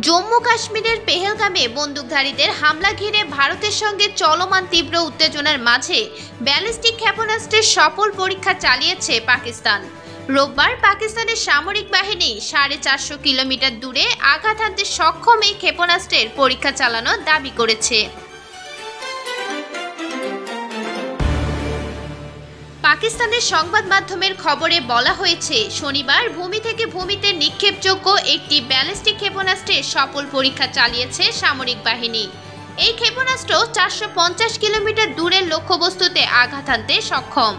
জম্মু কাশ্মীরের পেহেলগামে বন্দুকধারীদের হামলা ঘিরে ভারতের সঙ্গে চলমান তীব্র উত্তেজনার মাঝে ব্যালিস্টিক ক্ষেপণাস্ত্রের সফল পরীক্ষা চালিয়েছে পাকিস্তান। রোববার পাকিস্তানের সামরিক বাহিনী 450 কিলোমিটার দূরে আঘাত হানতে সক্ষম এই ক্ষেপণাস্ত্রের পরীক্ষা চালানোর দাবি করেছে। পাকিস্তানের সংবাদ মাধ্যমের খবরে বলা হয়েছে, শনিবার ভূমি থেকে ভূমিতে নিক্ষেপযোগ্য একটি ব্যালিস্টিক ক্ষেপণাস্ত্রের সফল পরীক্ষা চালিয়েছে সামরিক বাহিনী। এই ক্ষেপণাস্ত্র 450 কিলোমিটার দূরের লক্ষ্যবস্তুতে আঘাত হানতে সক্ষম।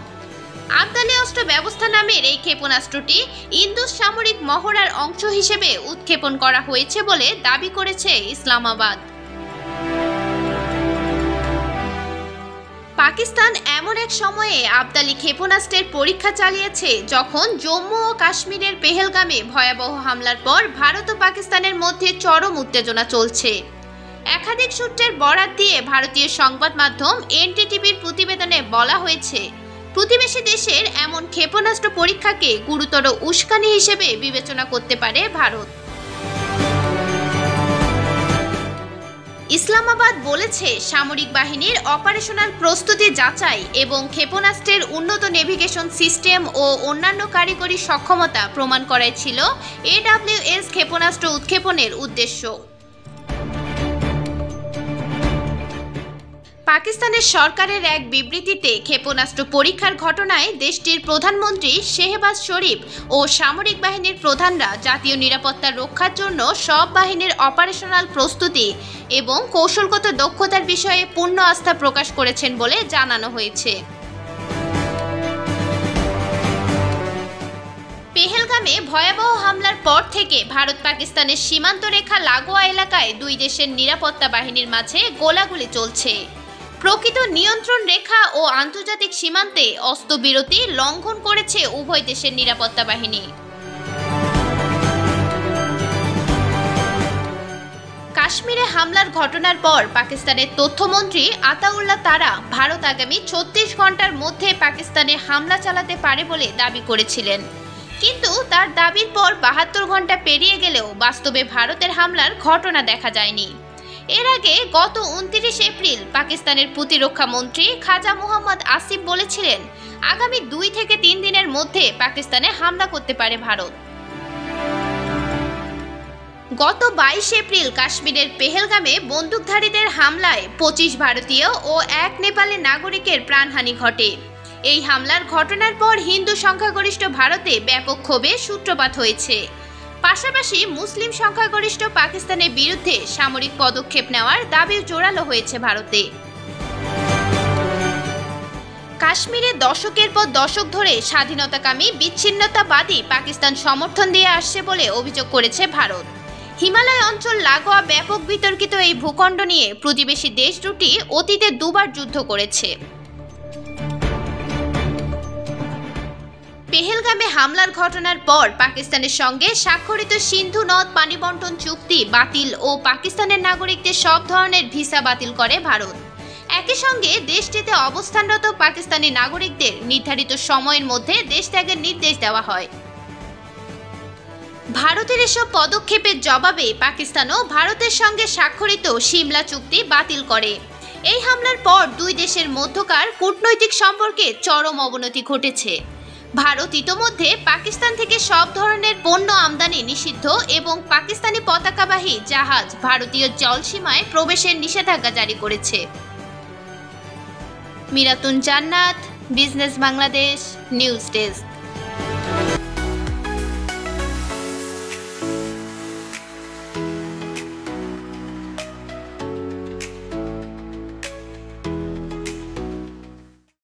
আবদালি অস্ত্র ব্যবস্থা নামের এই ক্ষেপণাস্ত্রটি ইন্দুস সামরিক মহড়ার অংশ হিসেবে উৎক্ষেপণ করা হয়েছে বলে দাবি করেছে ইসলামাবাদ। পাকিস্তান এমন এক সময়ে আবদালি ক্ষেপণাস্ত্রের পরীক্ষা চালিয়েছে যখন জম্মু ও কাশ্মীরের পেহেলগামে ভয়াবহ হামলার পর ভারত ও পাকিস্তানের মধ্যে চরম উত্তেজনা চলছে। একাধিক সূত্রের বরাত দিয়ে ভারতীয় সংবাদ মাধ্যম এনডিটিভির প্রতিবেদনে বলা হয়েছে, প্রতিবেশী দেশের এমন ক্ষেপণাস্ত্র পরীক্ষাকে গুরুতর উস্কানি হিসেবে বিবেচনা করতে পারে ভারত। ইসলামাবাদ বলেছে, সামরিক বাহিনীর অপারেশনাল প্রস্তুতি যাচাই এবং ক্ষেপণাস্ত্রের উন্নত নেভিগেশন সিস্টেম ও অন্যান্য কারিগরি সক্ষমতা প্রমাণ করাই ছিল AWS ক্ষেপণাস্ত্র উৎক্ষেপণের উদ্দেশ্য। পাকিস্তানের সরকারের এক বিবৃতিতে ক্ষেপণাস্ত্র পরীক্ষার ঘটনায় দেশটির প্রধানমন্ত্রী শেহবাজ শরীফ ও সামরিক বাহিনীর প্রধানরা জাতীয় নিরাপত্তা রক্ষার জন্য সব বাহিনীর অপারেশনাল প্রস্তুতি এবং কৌশলগত দক্ষতার বিষয়ে পূর্ণ আস্থা প্রকাশ করেছেন বলে জানানো হয়েছে। পেহেলগামে ভয়াবহ হামলার পর থেকে ভারত পাকিস্তানের সীমান্ত রেখা লাগোয়া এলাকায় দুই দেশের নিরাপত্তা বাহিনীর মাঝে গোলাগুলি চলছে। প্রকৃত নিয়ন্ত্রণ রেখা ও আন্তর্জাতিক সীমান্তে অস্ত্রবিরতি লঙ্ঘন করেছে উভয় দেশের নিরাপত্তা বাহিনী। কাশ্মীরে হামলার ঘটনার পর পাকিস্তানের তথ্যমন্ত্রী আতাউল্লাহ তারা ভারত আগামী 36 ঘন্টার মধ্যে পাকিস্তানে হামলা চালাতে পারে বলে দাবি করেছিলেন, কিন্তু তার দাবির পর 72 ঘন্টা পেরিয়ে গেলেও বাস্তবে ভারতের হামলার ঘটনা দেখা যায়নি। এর আগে গত 29 এপ্রিল পাকিস্তানের প্রতিরক্ষা মন্ত্রী খাজা মোহাম্মদ আসিফ বলেছিলেন, আগামী 2 থেকে 3 দিনের মধ্যে পাকিস্তানে হামলা করতে পারে ভারত। গত 22 এপ্রিল কাশ্মীরের পেহেলগামে বন্দুকধারীদের হামলায় 25 ভারতীয় ও 1 নেপালি নাগরিকের প্রাণহানি ঘটে। এই হামলার ঘটনার পর হিন্দু সংখ্যাগরিষ্ঠ ভারতে ব্যাপক ক্ষোভের সূত্রপাত হয়েছে। পাশাপাশি মুসলিম সংখ্যাগরিষ্ঠ পাকিস্তানের বিরুদ্ধে সামরিক পদক্ষেপ নেওয়ার দাবিও জোরালো হয়েছে ভারতে। কাশ্মীরে দশকের পর দশক ধরে স্বাধীনতাকামী বিচ্ছিন্নতাবাদী পাকিস্তান সমর্থন দিয়ে আসছে বলে অভিযোগ করেছে ভারত। হিমালয় অঞ্চল লাগোয়া ব্যাপক বিতর্কিত এই ভূখণ্ড নিয়ে প্রতিবেশী দেশ দুটি অতীতে দুবার যুদ্ধ করেছে। পেহেলগামে হামলার ঘটনার পর পাকিস্তানের সঙ্গে স্বাক্ষরিত সিন্ধু নদ পানি বন্টন চুক্তি বাতিল ও পাকিস্তানের নাগরিকদের সব ধরনের ভিসা বাতিল করে ভারত। একই সঙ্গে দেশটিতে অবস্থানরত পাকিস্তানি নাগরিকদের নির্ধারিত সময়ের মধ্যে দেশ ত্যাগের নির্দেশ দেওয়া হয়। ভারতের এসব পদক্ষেপের জবাবে পাকিস্তানও ভারতের সঙ্গে স্বাক্ষরিত সিমলা চুক্তি বাতিল করে। এই হামলার পর দুই দেশের মধ্যকার কূটনৈতিক সম্পর্কে চরম অবনতি ঘটেছে। ভারত ইতোমধ্যে পাকিস্তান থেকে সব ধরনের পণ্য আমদানি নিষিদ্ধ এবং পাকিস্তানি পতাকাবাহী জাহাজ ভারতীয় জলসীমায় প্রবেশের নিষেধাজ্ঞা জারি করেছে। মিরাতুন জান্নাত, বিজনেস বাংলাদেশ, নিউজ ডেস্ক।